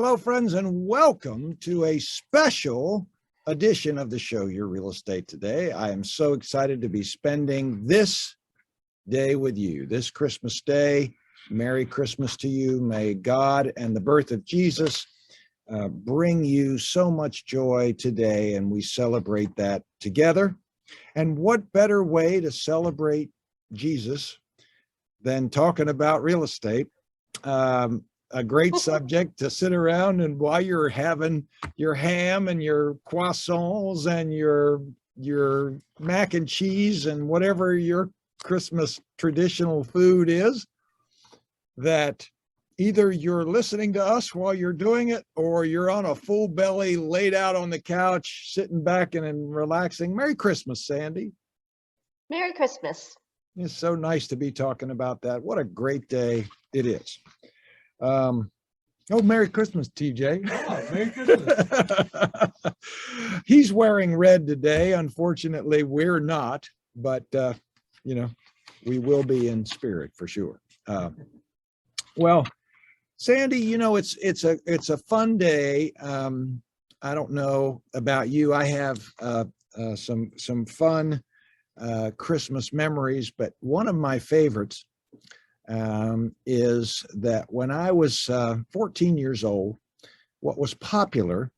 Hello, friends, and welcome to a special edition of the show, Your Real Estate Today. I am so excited to be spending this day with you, this Christmas day. Merry Christmas to you. May God and the birth of Jesus bring you so much joy today, and we celebrate that together. And what better way to celebrate Jesus than talking about real estate? A great subject to sit around and while you're having your ham and your croissants and your mac and cheese and whatever your Christmas traditional food is, that either you're listening to us while you're doing it or you're on a full belly laid out on the couch sitting back and relaxing. Merry Christmas, Sandy. Merry Christmas. It's so nice to be talking about that. What a great day it is. Merry Christmas, TJ. Oh, Merry Christmas. He's wearing red today. Unfortunately, we're not, but we will be in spirit for sure. Well, Sandy, it's a fun day. I don't know about you. I have some fun Christmas memories, but one of my favorites is that when I was 14 years old, what was popular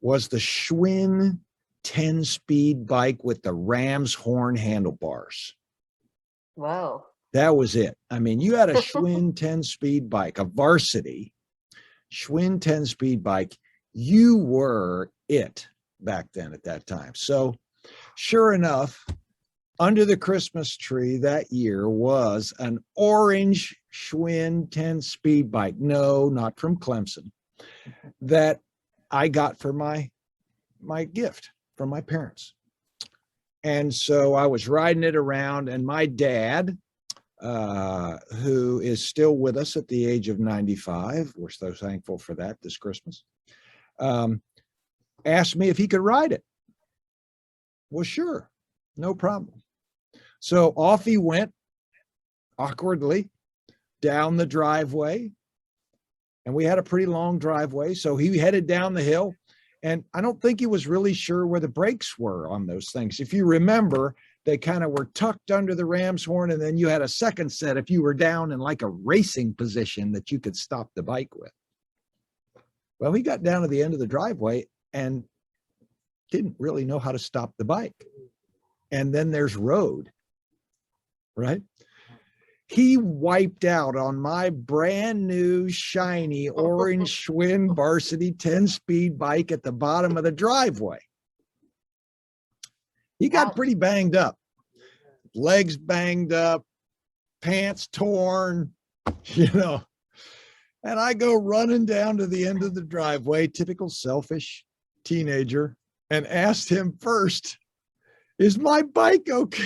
was the Schwinn 10-speed bike with the ram's horn handlebars. Whoa. That was it. I mean, you had a Schwinn 10-speed bike, a varsity Schwinn 10-speed bike. You were it back then at that time. So sure enough, under the Christmas tree that year was an orange Schwinn 10-speed bike. No, not from Clemson, that I got for my gift from my parents. And so I was riding it around, and my dad, who is still with us at the age of 95, we're so thankful for that this Christmas, asked me if he could ride it. Well, sure, no problem. So off he went awkwardly down the driveway, and we had a pretty long driveway. So he headed down the hill, and I don't think he was really sure where the brakes were on those things. If you remember, they kind of were tucked under the ram's horn, and then you had a second set if you were down in like a racing position that you could stop the bike with. Well, he got down to the end of the driveway and didn't really know how to stop the bike. And then there's road. Right? He wiped out on my brand new shiny orange Schwinn varsity 10-speed bike at the bottom of the driveway. He got pretty banged up, legs banged up, pants torn, and I go running down to the end of the driveway, typical selfish teenager, and asked him first, "Is my bike okay?"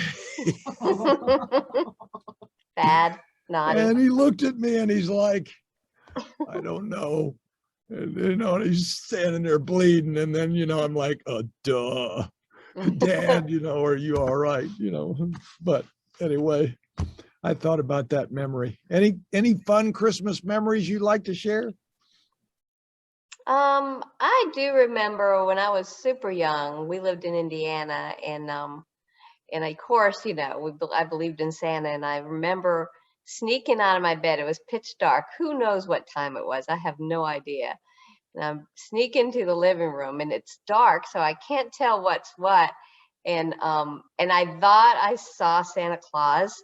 Bad, naughty. And he looked at me and he's like, "I don't know." And, he's standing there bleeding. And then, I'm like, duh, Dad, are you all right? But anyway, I thought about that memory. Any fun Christmas memories you'd like to share? I do remember when I was super young, we lived in Indiana, and of course, I believed in Santa, and I remember sneaking out of my bed. It was pitch dark. Who knows what time it was? I have no idea. And I'm sneaking to the living room, and it's dark, so I can't tell what's what. And I thought I saw Santa Claus,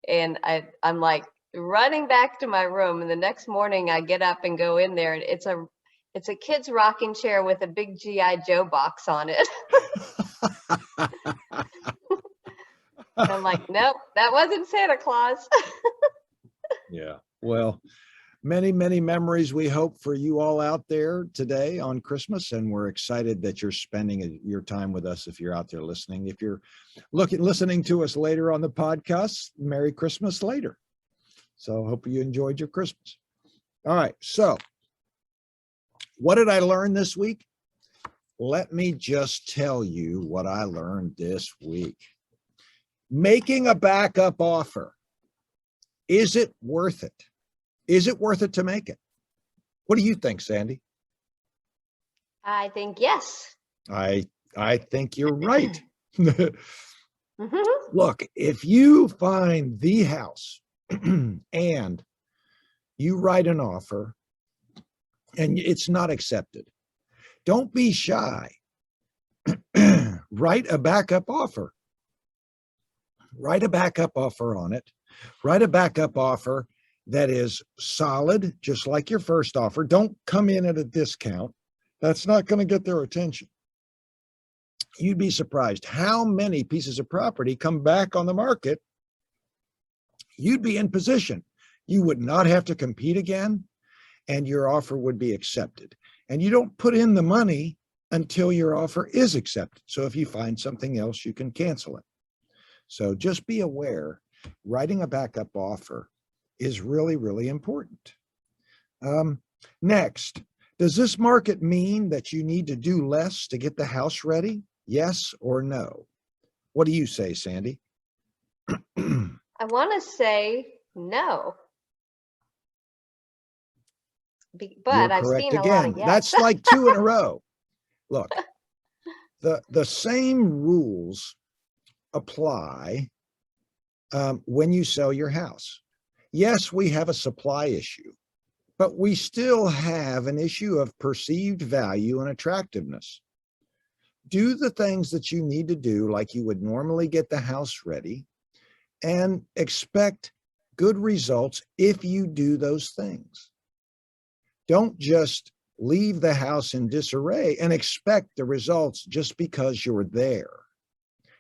and I'm like running back to my room. And the next morning, I get up and go in there, and it's a kid's rocking chair with a big G.I. Joe box on it. I'm like, nope, that wasn't Santa Claus. Yeah. Well, many, many memories we hope for you all out there today on Christmas. And we're excited that you're spending your time with us if you're out there listening. If you're listening to us later on the podcast, Merry Christmas later. So hope you enjoyed your Christmas. All right. So what did I learn this week? Let me just tell you what I learned this week. Making a backup offer. Is it worth it? Is it worth it to make it? What do you think, Sandy? I think yes. I think you're right. Mhm. Look, if you find the house and you write an offer and it's not accepted, don't be shy. Write a backup offer. Write a backup offer on it. Write a backup offer that is solid, just like your first offer. Don't come in at a discount. That's not going to get their attention. You'd be surprised how many pieces of property come back on the market. You'd be in position. You would not have to compete again, and your offer would be accepted. And you don't put in the money until your offer is accepted. So if you find something else, you can cancel it. So just be aware, writing a backup offer is really, really important. Next, does this market mean that you need to do less to get the house ready? Yes or no? What do you say, Sandy? I want to say no. You're But I've correct seen a lot again. of yes. That's like 2 in a row. Look, the same rules apply when you sell your house. Yes, we have a supply issue, but we still have an issue of perceived value and attractiveness. Do the things that you need to do like you would normally get the house ready, and expect good results if you do those things. Don't just leave the house in disarray and expect the results just because you're there.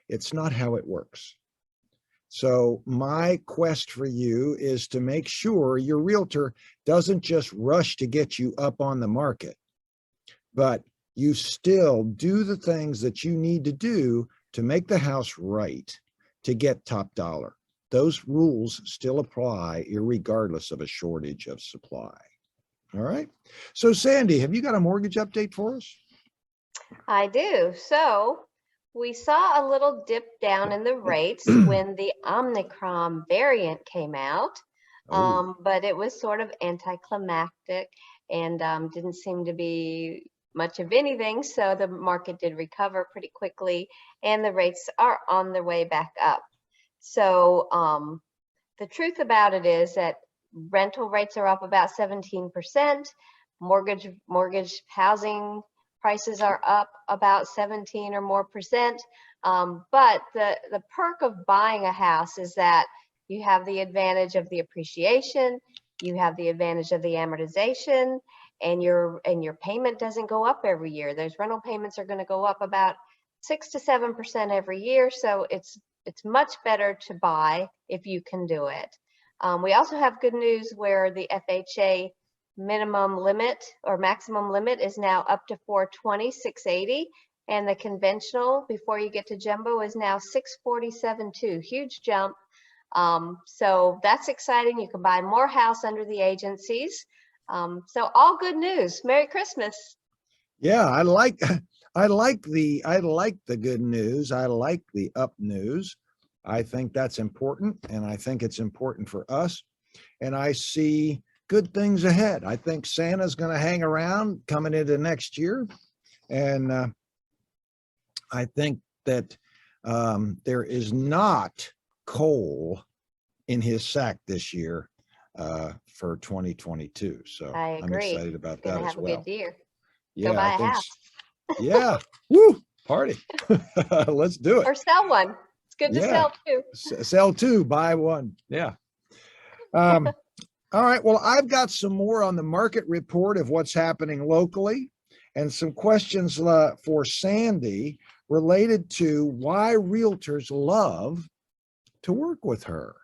It's not how it works. So my quest for you is to make sure your realtor doesn't just rush to get you up on the market, but you still do the things that you need to do to make the house right, to get top dollar. Those rules still apply irregardless of a shortage of supply. All right. So Sandy, have you got a mortgage update for us? I do. So we saw a little dip down in the rates when the Omicron variant came out, but it was sort of anticlimactic and didn't seem to be much of anything. So the market did recover pretty quickly, and the rates are on their way back up. So the truth about it is that rental rates are up about 17%. Mortgage housing prices are up about 17 or more percent. But the perk of buying a house is that you have the advantage of the appreciation, you have the advantage of the amortization, and your payment doesn't go up every year. Those rental payments are going to go up about 6 to 7% every year. So it's much better to buy if you can do it. We also have good news where the FHA minimum limit or maximum limit is now up to 420, 680, and the conventional before you get to jumbo is now 647 too. Huge jump. So that's exciting. You can buy more house under the agencies. So all good news. Merry Christmas. Yeah, I like the good news. I like the up news. I think that's important, and I think it's important for us. And I see good things ahead. I think Santa's going to hang around coming into next year, and I think that there is not coal in his sack this year for 2022. So I I'm agree. excited about Gonna that as have a well. good year. Yeah, Go buy I a think. house. Yeah, woo, party. Let's do it. Or sell one. It's good to Yeah, sell too. sell 2, buy 1. Yeah. All right. Well, I've got some more on the market report of what's happening locally, and some questions for Sandy related to why realtors love to work with her.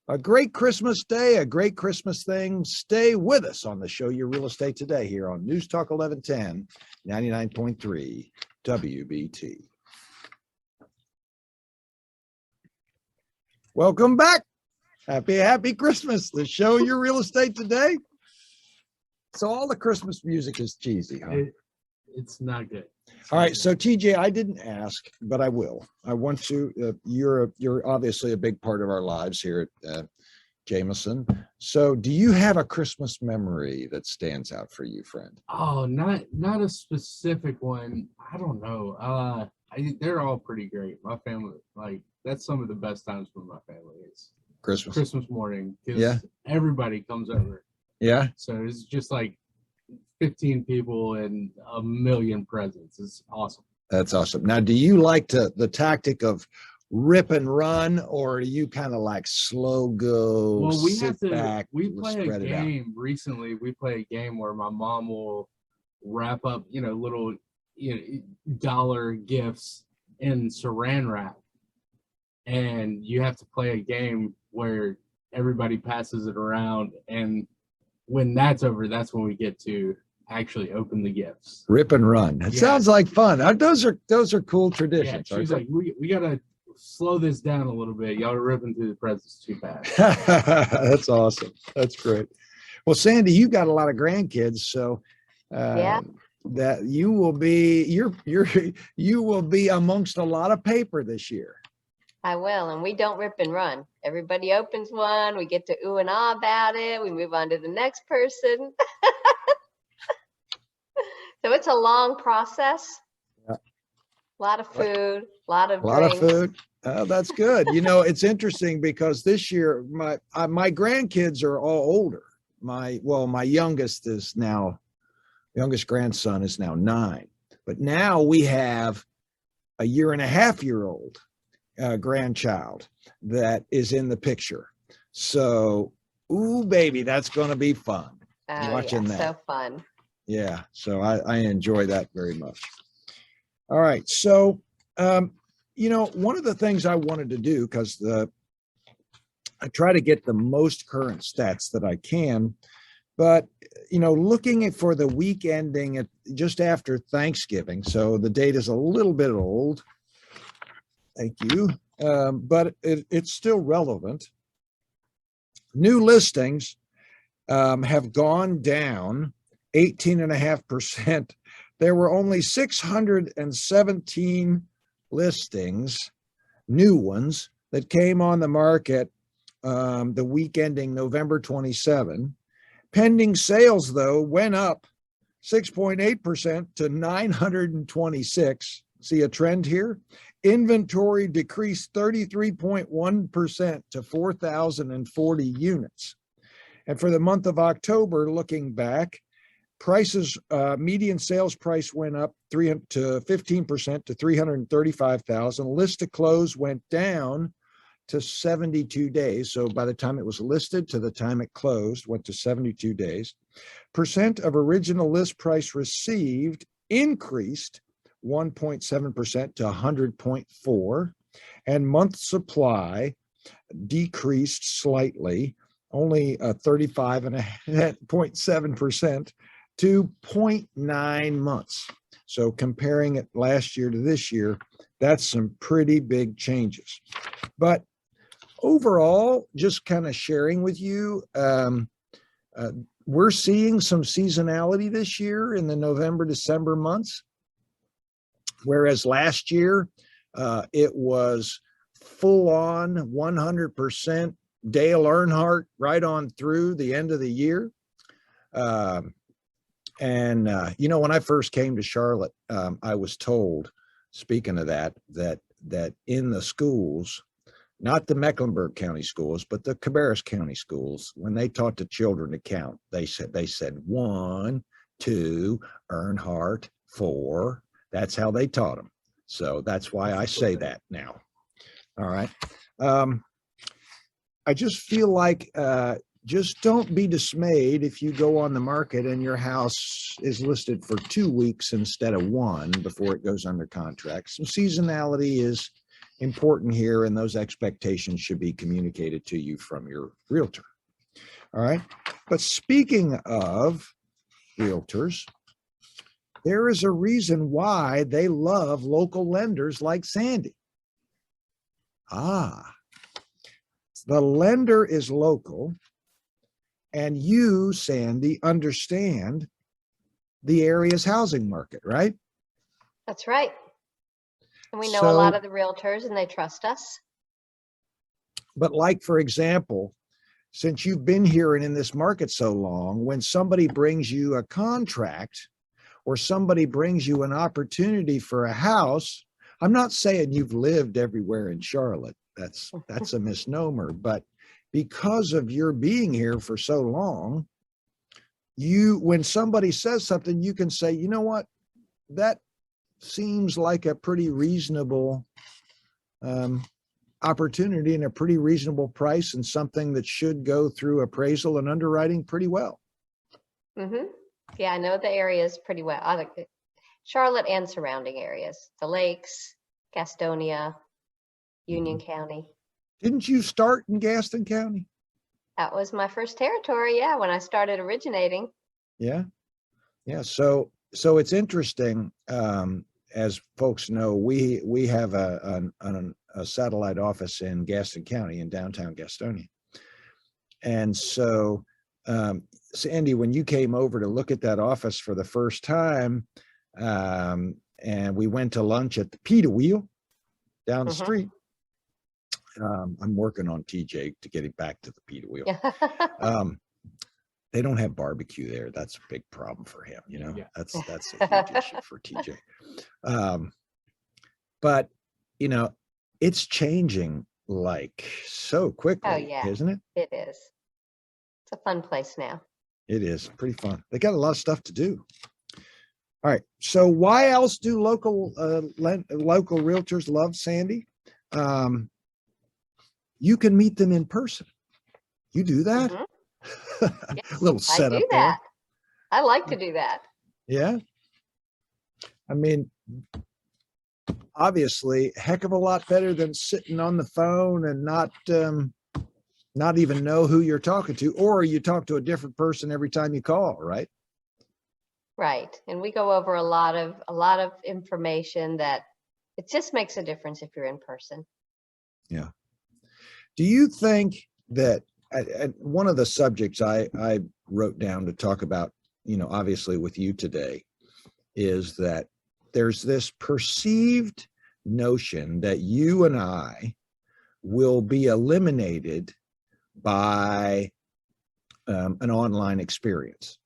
A great Christmas day, a great Christmas thing. Stay with us on the show Your Real Estate Today here on News Talk 1110, 99.3 WBT. Welcome back. Happy Christmas. The show Your Real Estate Today. So all the Christmas music is cheesy, huh? It's not good. All right. So TJ, I didn't ask, but I will. I want to. You're obviously a big part of our lives here at Jameson. So do you have a Christmas memory that stands out for you, friend? Oh, not a specific one. I don't know. They're all pretty great. My family, like, that's some of the best times for my family is Christmas. Christmas morning because Yeah. everybody comes over. Yeah. So it's just like 15 people and a million presents. It's awesome. That's awesome. Now, do you like the tactic of rip and run, or do you kind of like slow go, Well, we sit have to. back, We play a spread it out? game recently. We play a game where my mom will wrap up, little, dollar gifts in Saran wrap, and you have to play a game where everybody passes it around, and when that's over, that's when we get to actually open the gifts. Rip and run. It Yeah. sounds like fun. Those are cool Yeah, traditions. she's aren't like, we gotta slow this down a little bit. Y'all are ripping through the presents too fast. they? That's awesome. That's great. Well, Sandy, you got a lot of grandkids, so Yeah. that you will be you will be amongst a lot of paper this year. I will. And we don't rip and run. Everybody opens one. We get to ooh and ah about it. We move on to the next person. So it's a long process. Yeah. A lot of food, a lot of A lot of drinks. food. Oh, that's good. It's interesting because this year my grandkids are all older. My youngest grandson is now 9, but now we have a 1.5-year-old grandchild that is in the picture. So, ooh, baby, that's going to be fun. Oh, watching yeah, that. so fun. Yeah, so I enjoy that very much. All right, so one of the things I wanted to do, because I try to get the most current stats that I can, but looking for the week ending at just after Thanksgiving, so the date is a little bit old. Thank you, but it's still relevant. New listings have gone down 18.5%. There were only 617 listings, new ones, that came on the market the week ending November 27. Pending sales, though, went up 6.8% to 926. See a trend here? Inventory decreased 33.1% to 4,040 units. And for the month of October, looking back, prices, median sales price went up 15% to 335,000. List to close went down to 72 days. So by the time it was listed to the time it closed, went to 72 days. Percent of original list price received increased 1.7% to 100.4, and month supply decreased slightly, only 35.7% to 0.9 months. So comparing it last year to this year, that's some pretty big changes. But overall, just kind of sharing with you, we're seeing some seasonality this year in the November, December months. Whereas last year, it was full on 100% Dale Earnhardt right on through the end of the year. When I first came to Charlotte, I was told, speaking of that in the schools, not the Mecklenburg County schools, but the Cabarrus County schools, when they taught the children to count, they said 1, 2, Earnhardt, 4. That's how they taught them. So that's why I say that now. All right. I just feel like just don't be dismayed if you go on the market and your house is listed for 2 weeks instead of 1 before it goes under contract. Some seasonality is important here, and those expectations should be communicated to you from your realtor. All right. But speaking of realtors, there is a reason why they love local lenders like Sandy. The lender is local, and you, Sandy, understand the area's housing market, right? That's right. And we know a lot of the realtors and they trust us. But like, for example, since you've been here and in this market so long, when somebody brings you a contract or somebody brings you an opportunity for a house, I'm not saying you've lived everywhere in Charlotte. That's a misnomer, but because of your being here for so long, when somebody says something, you can say, you know what, that seems like a pretty reasonable opportunity and a pretty reasonable price and something that should go through appraisal and underwriting pretty well. Mm-hmm. Yeah, I know the areas pretty well. I like it. Charlotte and surrounding areas, the lakes, Gastonia, Union County. Didn't you start in Gaston County? That was my first territory, yeah, when I started originating. Yeah. Yeah. So it's interesting. As folks know, we have a satellite office in Gaston County in downtown Gastonia. And so, Sandy, when you came over to look at that office for the first time, and we went to lunch at the Pita Wheel down the street. I'm working on TJ to get it back to the Pita Wheel. They don't have barbecue there. That's a big problem for him. You know, that's a huge issue for TJ. But you know, it's changing like so quickly, Oh yeah, isn't it? it is. It's a fun place now. It is pretty fun. They got a lot of stuff to do. All right. So why else do local realtors love Sandy? You can meet them in person. You do that? Yes, Little setup I do there. that. I like to do that. Yeah. I mean, obviously, heck of a lot better than sitting on the phone and not even know who you're talking to, or you talk to a different person every time you call, right? Right. And we go over a lot of information that it just makes a difference if you're in person. Yeah. Do you think that one of the subjects I wrote down to talk about, you know, obviously with you today, is that there's this perceived notion that you and I will be eliminated by an online experience.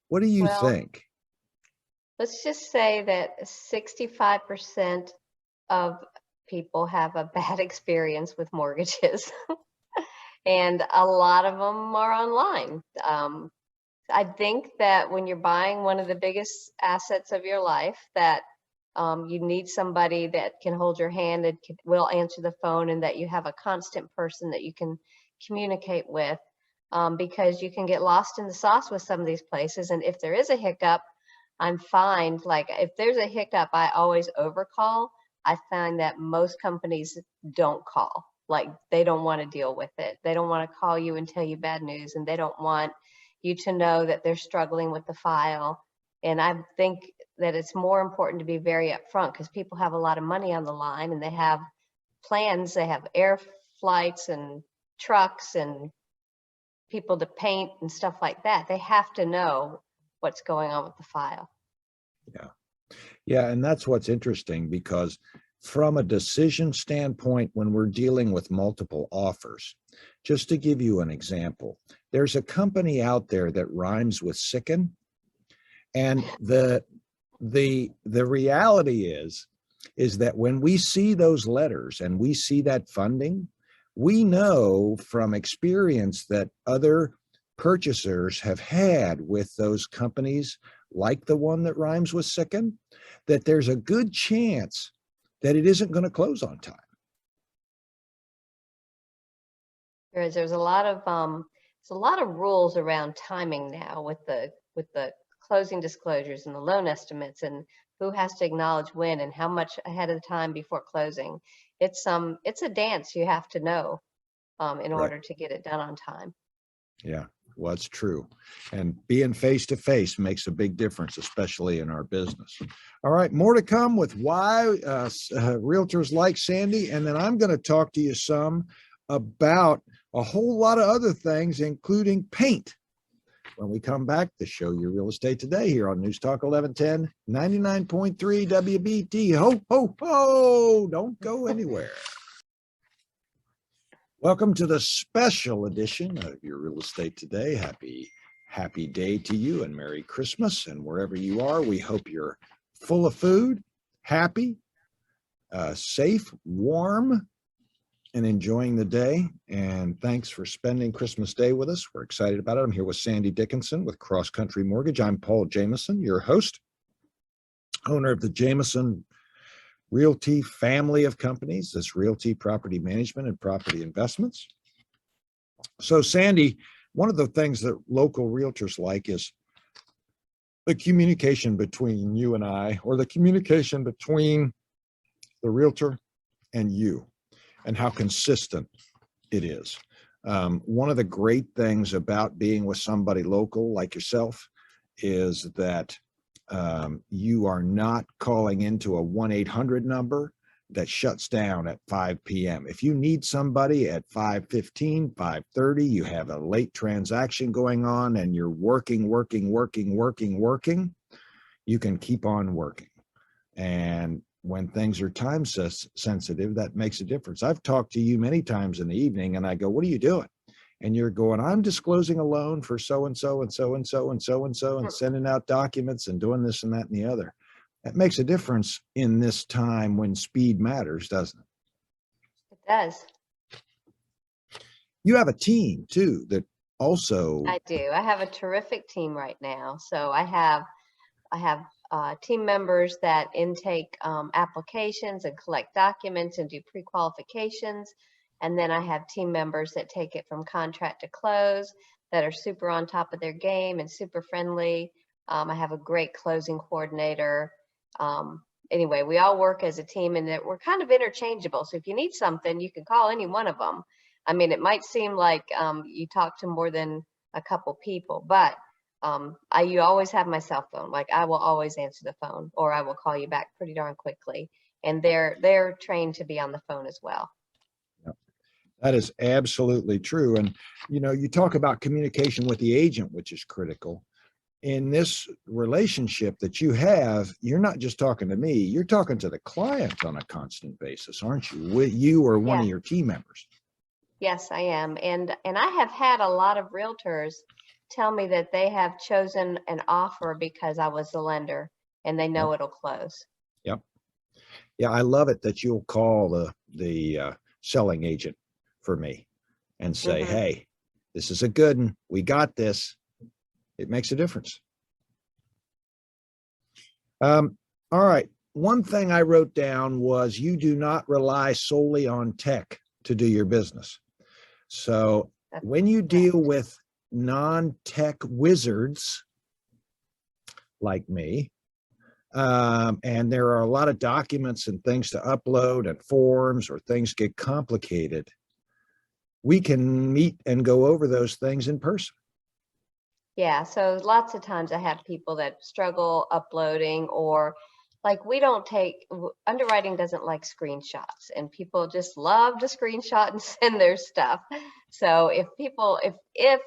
What do you think? Let's just say that 65% of people have a bad experience with mortgages. And a lot of them are online. I think that when you're buying one of the biggest assets of your life, that you need somebody that can hold your hand and will answer the phone, and that you have a constant person that you can communicate with, because you can get lost in the sauce with some of these places. And if there is a hiccup, I'm fine. Like if there's a hiccup, I always overcall. I find that most companies don't call. Like they don't want to deal with it. They don't want to call you and tell you bad news, and they don't want you to know that they're struggling with the file. And I think that it's more important to be very upfront, because people have a lot of money on the line and they have plans. They have air flights and trucks and people to paint and stuff like that. They have to know what's going on with the file. Yeah. Yeah. And that's what's interesting, because from a decision standpoint, when we're dealing with multiple offers, just to give you an example, there's a company out there that rhymes with sicken. And the reality is that when we see those letters and we see that funding, we know from experience that other purchasers have had with those companies, like the one that rhymes with sicken, that there's a good chance that it isn't going to close on time. There's a lot of rules around timing now with the closing disclosures and the loan estimates, and who has to acknowledge when and how much ahead of time before closing. It's a dance you have to know in order to get it done on time. Yeah. Well, it's true. And being face to face makes a big difference, especially in our business. All right, more to come with why realtors like Sandy. And then I'm going to talk to you some about a whole lot of other things, including paint, when we come back to Show Your Real Estate Today here on News Talk 1110, 99.3 WBT. Ho, ho, ho. Don't go anywhere. Welcome to the special edition of Your Real Estate Today. Happy day to you and Merry Christmas. And wherever you are, we hope you're full of food, happy, safe, warm, and enjoying the day. And thanks for spending Christmas Day with us. We're excited about it. I'm here with Sandy Dickinson with Cross Country Mortgage. I'm Paul Jameson, your host, owner of the Jameson Realty family of companies. That's Realty, Property Management, and Property Investments. So Sandy, one of the things that local realtors like is the communication between you and I, or the communication between the realtor and you, and how consistent it is. One of the great things about being with somebody local like yourself is that you are not calling into a 1-800 number that shuts down at 5 p.m. If you need somebody at 5:15, 5:30, you have a late transaction going on and you're working, you can keep on working. And when things are time sensitive, that makes a difference. I've talked to you many times in the evening and I go, what are you doing? And you're going, I'm disclosing a loan for so-and-so and so-and-so and so-and-so and sending out documents and doing this and that and the other. That makes a difference in this time when speed matters, doesn't it? It does. You have a team too that also. I do. I have a terrific team right now. So I have team members that intake applications and collect documents and do pre-qualifications. And then I have team members that take it from contract to close that are super on top of their game and super friendly. I have a great closing coordinator. Anyway, we all work as a team and that we're kind of interchangeable. So if you need something, you can call any one of them. I mean, it might seem like you talk to more than a couple people, but you always have my cell phone. Like I will always answer the phone or I will call you back pretty darn quickly. And they're trained to be on the phone as well. That is absolutely true. And, you know, you talk about communication with the agent, which is critical. In this relationship that you have, you're not just talking to me, you're talking to the client on a constant basis, aren't you? With you or one of your team members. Yes, I am. And I have had a lot of realtors tell me that they have chosen an offer because I was the lender and they know it'll close. Yep. Yeah, I love it that you'll call the selling agent for me and say, hey, this is a good one. We got this. It makes a difference. All right. One thing I wrote down was you do not rely solely on tech to do your business. So when you deal with non-tech wizards like me, and there are a lot of documents and things to upload and forms or things get complicated, we can meet and go over those things in person. Yeah, so lots of times I have people that struggle uploading or like underwriting doesn't like screenshots and people just love to screenshot and send their stuff. So if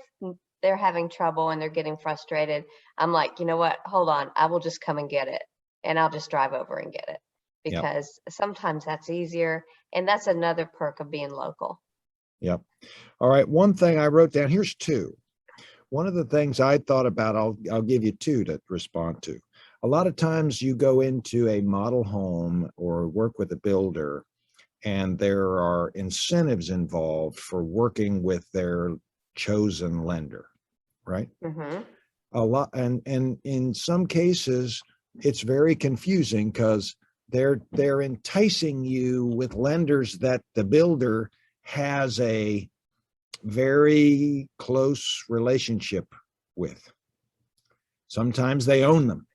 they're having trouble and they're getting frustrated, I'm like, you know what, hold on, I will just come and get it and I'll just drive over and get it because sometimes that's easier. And that's another perk of being local. Yep. All right. One thing I wrote down, here's two. One of the things I thought about, I'll give you two to respond to. A lot of times you go into a model home or work with a builder and there are incentives involved for working with their chosen lender, right? A lot, and in some cases it's very confusing because they're enticing you with lenders that the builder has a very close relationship with. Sometimes they own them.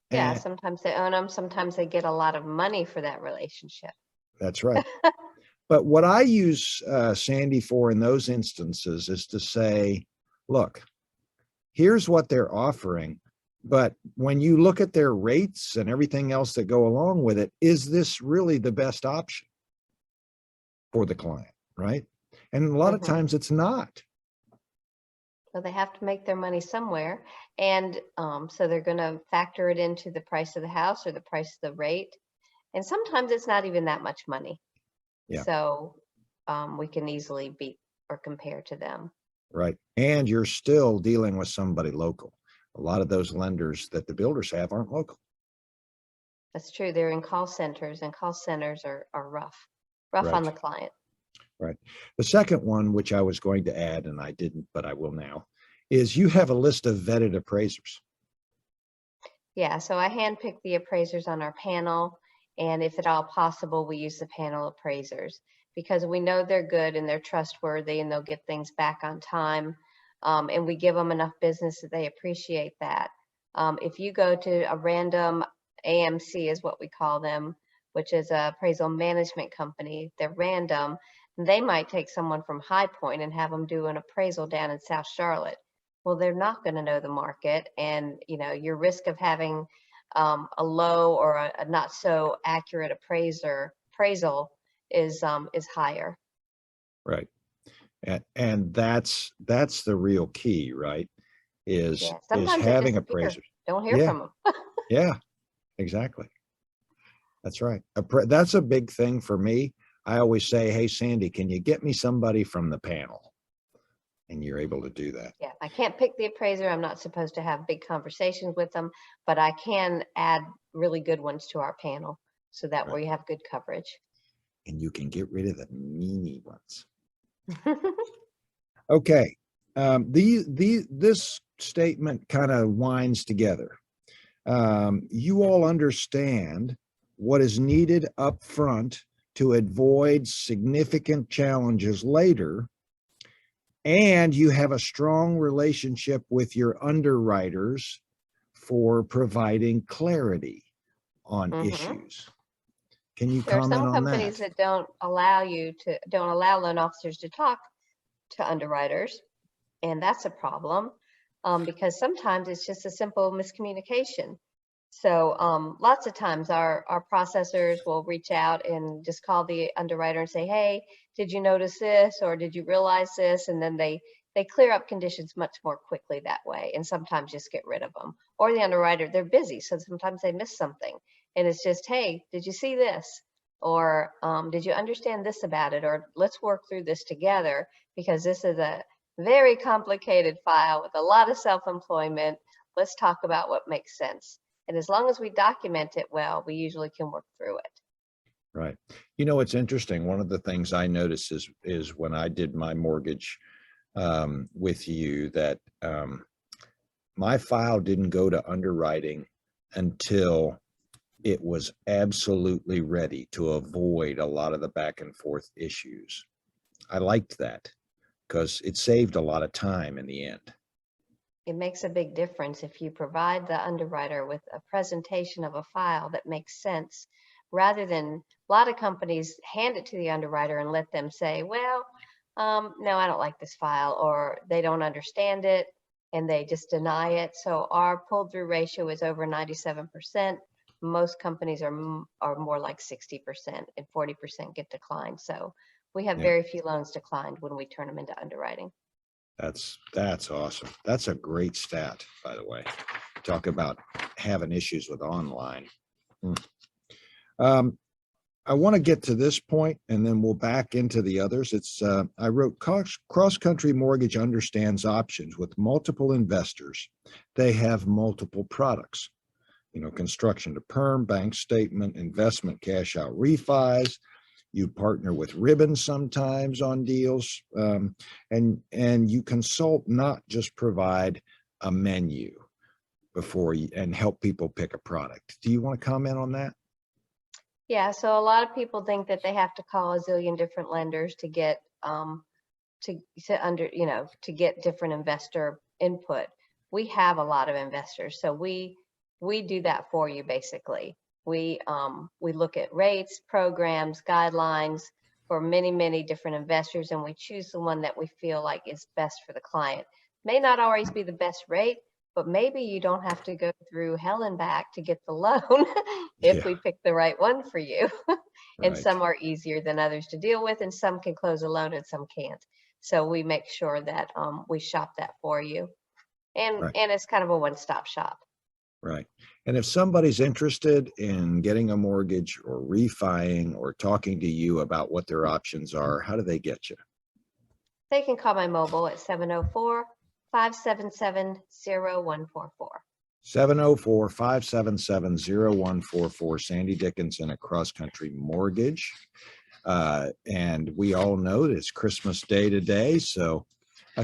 Yeah, sometimes they own them. Sometimes they get a lot of money for that relationship. That's right. But what I use Sandy for in those instances is to say, look, here's what they're offering. But when you look at their rates and everything else that go along with it, is this really the best option for the client, right? And a lot of times it's not. So they have to make their money somewhere. And so they're going to factor it into the price of the house or the price of the rate. And sometimes it's not even that much money. Yeah. So we can easily beat or compare to them. Right. And you're still dealing with somebody local. A lot of those lenders that the builders have aren't local. That's true. They're in call centers, and call centers are rough on Right. the client. Right. The second one, which I was going to add, and I didn't, but I will now, is you have a list of vetted appraisers. Yeah, so I handpick the appraisers on our panel, and if at all possible, we use the panel appraisers because we know they're good and they're trustworthy and they'll get things back on time. And we give them enough business that they appreciate that. If you go to a random AMC is what we call them, which is a appraisal management company, they're random. They might take someone from High Point and have them do an appraisal down in South Charlotte. Well, they're not going to know the market, and your risk of having a low or a not so accurate appraisal is higher. Right. And that's the real key, right? Is Yeah, sometimes they having disappear. appraisers. Don't hear Yeah. from them. Yeah, exactly. That's right. That's a big thing for me. I always say, hey, Sandy, can you get me somebody from the panel? And you're able to do that. Yeah, I can't pick the appraiser. I'm not supposed to have big conversations with them, but I can add really good ones to our panel so that Right. we have good coverage. And you can get rid of the meanie ones. Okay. This statement kind of winds together. You all understand what is needed up front to avoid significant challenges later, and you have a strong relationship with your underwriters for providing clarity on issues. Can you There are comment some on companies that? that don't allow loan officers to talk to underwriters, and that's a problem because sometimes it's just a simple miscommunication. So lots of times our processors will reach out and just call the underwriter and say, hey, did you notice this or did you realize this? And then they clear up conditions much more quickly that way, and sometimes just get rid of them. Or the underwriter, they're busy, so sometimes they miss something. And it's just, hey, did you see this? Or did you understand this about it? Or let's work through this together because this is a very complicated file with a lot of self-employment. Let's talk about what makes sense. And as long as we document it well, we usually can work through it. Right. It's interesting. One of the things I noticed is when I did my mortgage with you that my file didn't go to underwriting until it was absolutely ready to avoid a lot of the back and forth issues. I liked that because it saved a lot of time in the end. It makes a big difference if you provide the underwriter with a presentation of a file that makes sense, rather than a lot of companies hand it to the underwriter and let them say, well, no, I don't like this file, or they don't understand it and they just deny it. So our pull through ratio is over 97%. Most companies are more like 60%, and 40% get declined. So we have very few loans declined when we turn them into underwriting. That's awesome. That's a great stat, by the way. Talk about having issues with online. I want to get to this point and then we'll back into the others. I wrote Cross Country Mortgage understands options with multiple investors. They have multiple products, construction to perm, bank statement, investment, cash out refis. You partner with Ribbon sometimes on deals, and you consult, not just provide a menu and help people pick a product. Do you want to comment on that? Yeah, so a lot of people think that they have to call a zillion different lenders to get to get different investor input. We have a lot of investors, so we do that for you basically. We look at rates, programs, guidelines for many different investors, and we choose the one that we feel like is best for the client. May not always be the best rate, but maybe you don't have to go through hell and back to get the loan if we pick the right one for you. And some are easier than others to deal with, and some can close a loan and some can't. So we make sure that we shop that for you. And it's kind of a one-stop shop. Right. And if somebody's interested in getting a mortgage or refining or talking to you about what their options are, how do they get you? They can call my mobile at 704-577-0144. 704-577-0144, Sandy Dickinson at Cross Country Mortgage. And we all know that it's Christmas Day today, so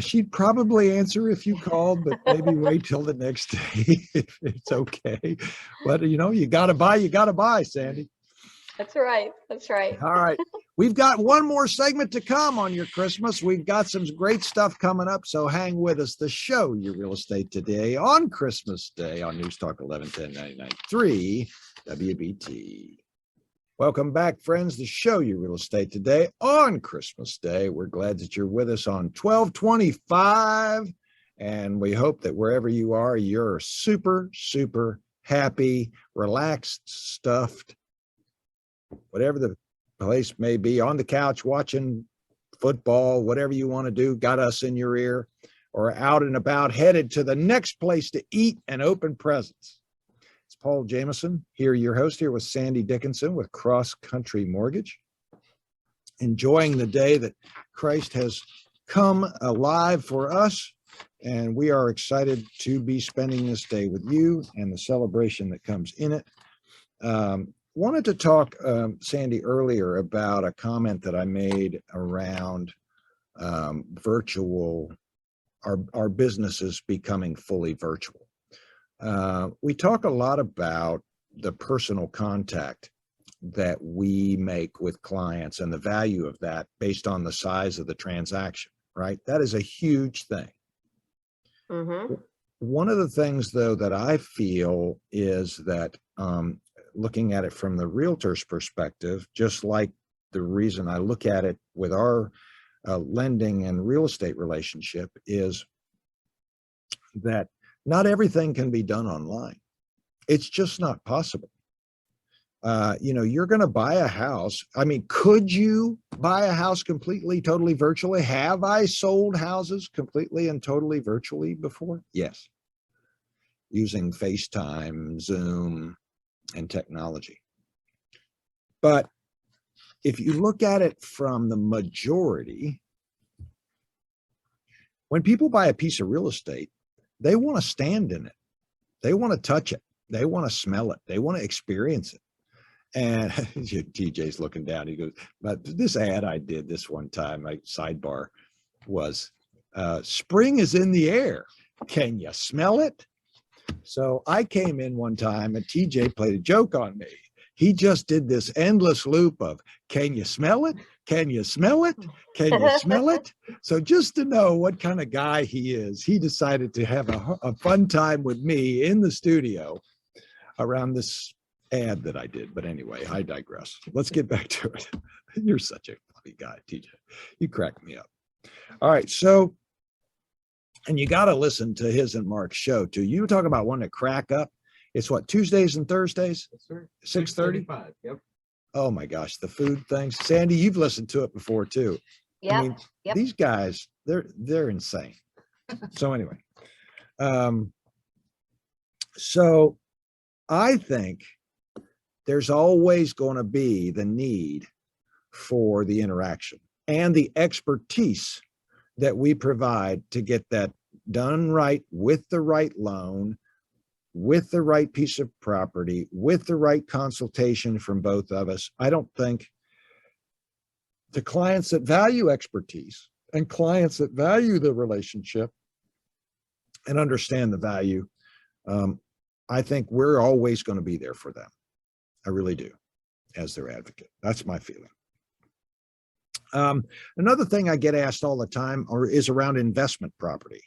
she'd probably answer if you called, but maybe wait till the next day if it's okay. But you got to buy, Sandy. That's right. That's right. All right. We've got one more segment to come on your Christmas. We've got some great stuff coming up, so hang with us. The show, Your Real Estate Today, on Christmas Day on News Talk 1110 99.3 WBT. Welcome back, friends. The show, Your Real Estate Today, on Christmas Day. We're glad that you're with us on 1225, and we hope that wherever you are, you're super, super happy, relaxed, stuffed, whatever the place may be, on the couch watching football, whatever you want to do, got us in your ear, or out and about, headed to the next place to eat and open presents. It's Paul Jameson here, your host, here with Sandy Dickinson with Cross Country Mortgage. Enjoying the day that Christ has come alive for us, and we are excited to be spending this day with you and the celebration that comes in it. Wanted to talk, Sandy, earlier about a comment that I made around virtual, our businesses becoming fully virtual. We talk a lot about the personal contact that we make with clients and the value of that based on the size of the transaction, right? That is a huge thing. Mm-hmm. One of the things, though, that I feel is that looking at it from the realtor's perspective, just like the reason I look at it with our lending and real estate relationship, is that not everything can be done online. It's just not possible. You're going to buy a house. I mean, could you buy a house completely, totally virtually? Have I sold houses completely and totally virtually before? Yes. Using FaceTime, Zoom, and technology. But if you look at it from the majority, when people buy a piece of real estate, they want to stand in it. They want to touch it. They want to smell it. They want to experience it. And TJ's looking down. He goes, but this ad I did this one time, my sidebar was, spring is in the air. Can you smell it? So I came in one time and TJ played a joke on me. He just did this endless loop of, can you smell it? Can you smell it? Can you smell it? So just to know what kind of guy he is, he decided to have a fun time with me in the studio around this ad that I did. But anyway, I digress. Let's get back to it. You're such a funny guy, TJ. You crack me up. All right. So, and you got to listen to his and Mark's show too. You talk about one to crack up. It's what, Tuesdays and Thursdays? Yes, sir. 6:30? Yep. Oh my gosh, the food things. Sandy, you've listened to it before too. Yep. I mean, Yep. these guys, they're insane. So anyway, so I think there's always going to be the need for the interaction and the expertise that we provide to get that done right, with the right loan, with the right piece of property, with the right consultation from both of us. I don't think the clients that value expertise and clients that value the relationship and understand the value, I think we're always going to be there for them. I really do, as their advocate. That's my feeling. Another thing I get asked all the time is around investment property.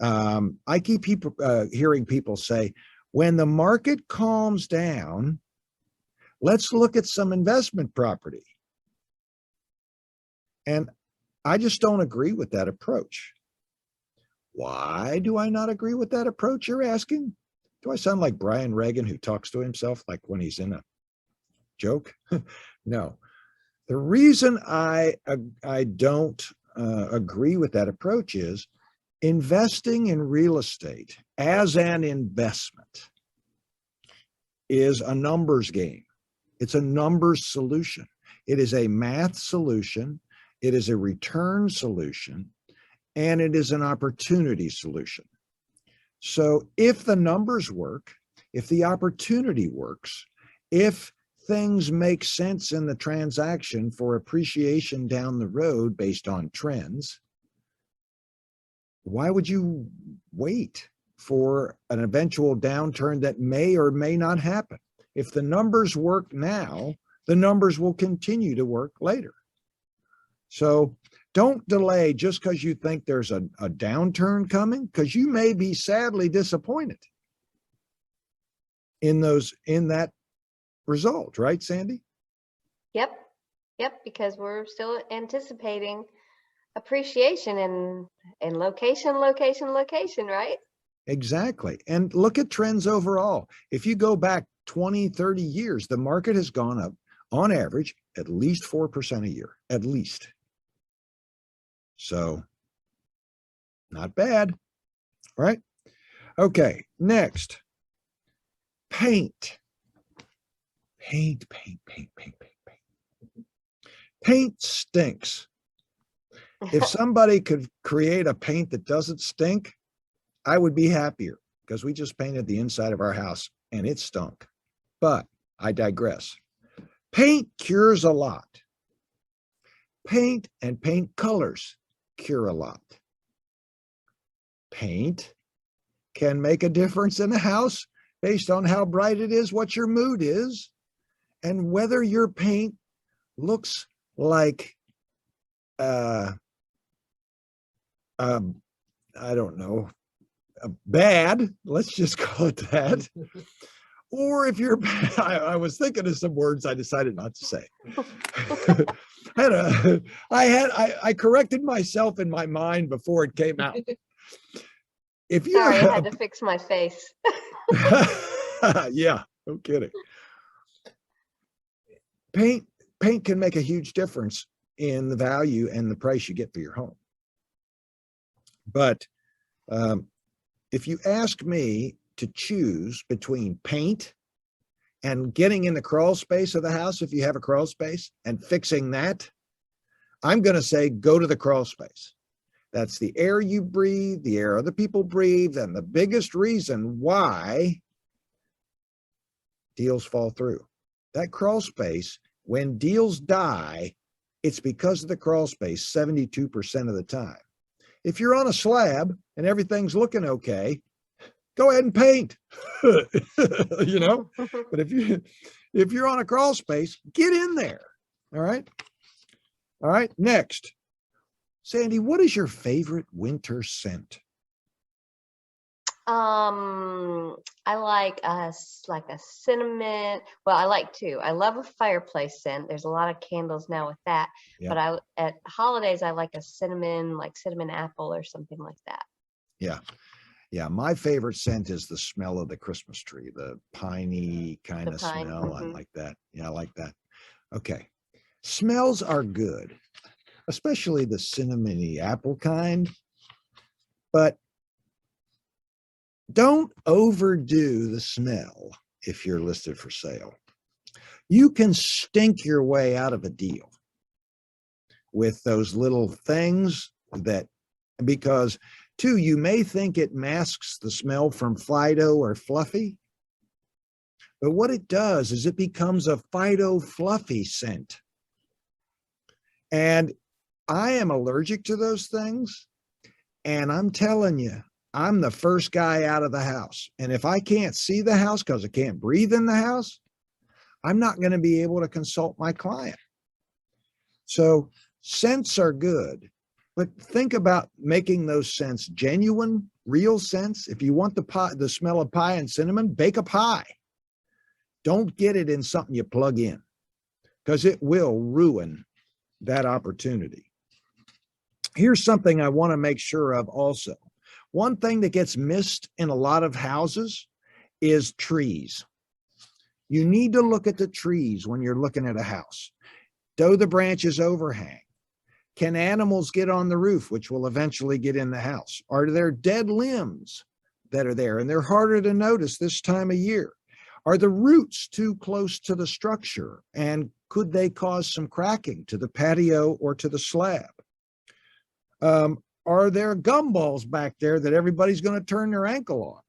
I keep hearing people say, when the market calms down, let's look at some investment property. And I just don't agree with that approach. Why do I not agree with that approach, you're asking? Do I sound like Brian Reagan, who talks to himself like when he's in a joke? No. The reason I don't agree with that approach is Investing in real estate as an investment is a numbers game. It's a numbers solution. It is a math solution. It is a return solution, and it is an opportunity solution. So if the numbers work, if the opportunity works, if things make sense in the transaction for appreciation down the road based on trends, why would you wait for an eventual downturn that may or may not happen? If the numbers work now, the numbers will continue to work later. So don't delay just because you think there's a downturn coming, because you may be sadly disappointed in that result, right, Sandy? Yep. Because we're still anticipating appreciation in location, right? Exactly. And look at trends overall. If you go back 20, 30 years, the market has gone up on average at least 4% a year, at least. So not bad, right? Okay, next, paint. Paint. Paint stinks. If somebody could create a paint that doesn't stink, I would be happier, because we just painted the inside of our house and it stunk. But I digress. Paint cures a lot. Paint and paint colors cure a lot. Paint can make a difference in a house based on how bright it is, what your mood is, and whether your paint looks like I don't know, bad, let's just call it that. Or if you're, I was thinking of some words I decided not to say. I corrected myself in my mind before it came out. If you Sorry, I had to fix my face. Yeah, no kidding. Paint can make a huge difference in the value and the price you get for your home. But if you ask me to choose between paint and getting in the crawl space of the house, if you have a crawl space, and fixing that, I'm going to say go to the crawl space. That's the air you breathe, the air other people breathe, and the biggest reason why deals fall through. That crawl space, when deals die, it's because of the crawl space 72% of the time. If you're on a slab and everything's looking okay, go ahead and paint. You know, but if you're on a crawl space, get in there. All right, next. Sandy, what is your favorite winter scent? I like a cinnamon. Well, I like two. I love a fireplace scent. There's a lot of candles now with that. Yeah. But at holidays, I like a cinnamon, like cinnamon apple or something like that. Yeah. My favorite scent is the smell of the Christmas tree, the piney kind of pine, smell. I like that. Yeah, I like that. Okay. Smells are good, especially the cinnamony apple kind, but don't overdo the smell if you're listed for sale. You can stink your way out of a deal with those little things because too, you may think it masks the smell from Fido or Fluffy, but what it does is it becomes a Fido Fluffy scent. And I am allergic to those things. And I'm telling you, I'm the first guy out of the house. And if I can't see the house because I can't breathe in the house, I'm not going to be able to consult my client. So scents are good, but think about making those scents genuine, real scents. If you want the smell of pie and cinnamon, bake a pie. Don't get it in something you plug in, because it will ruin that opportunity. Here's something I want to make sure of also. One thing that gets missed in a lot of houses is trees. You need to look at the trees when you're looking at a house. Do the branches overhang? Can animals get on the roof, which will eventually get in the house? Are there dead limbs that are there? And they're harder to notice this time of year. Are the roots too close to the structure? And could they cause some cracking to the patio or to the slab? Are there gumballs back there that everybody's going to turn their ankle on?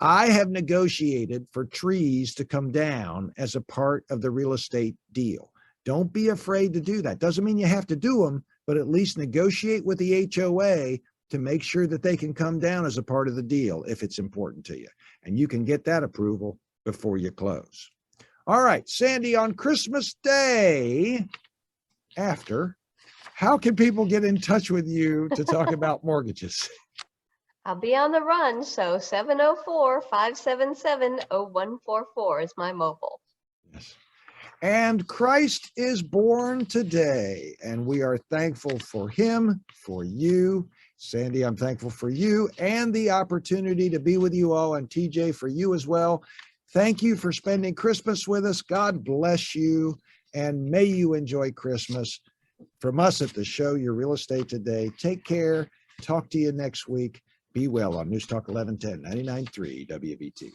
I have negotiated for trees to come down as a part of the real estate deal. Don't be afraid to do that. Doesn't mean you have to do them, but at least negotiate with the HOA to make sure that they can come down as a part of the deal if it's important to you. And you can get that approval before you close. All right, Sandy, on Christmas Day after, how can people get in touch with you to talk about mortgages? I'll be on the run, so 704-577-0144 is my mobile. Yes. And Christ is born today, and we are thankful for him, for you. Sandy, I'm thankful for you and the opportunity to be with you all, and TJ, for you as well. Thank you for spending Christmas with us. God bless you, and may you enjoy Christmas. From us at the show, Your Real Estate Today, take care. Talk to you next week. Be well on News Talk 1110, 99.3 WBT.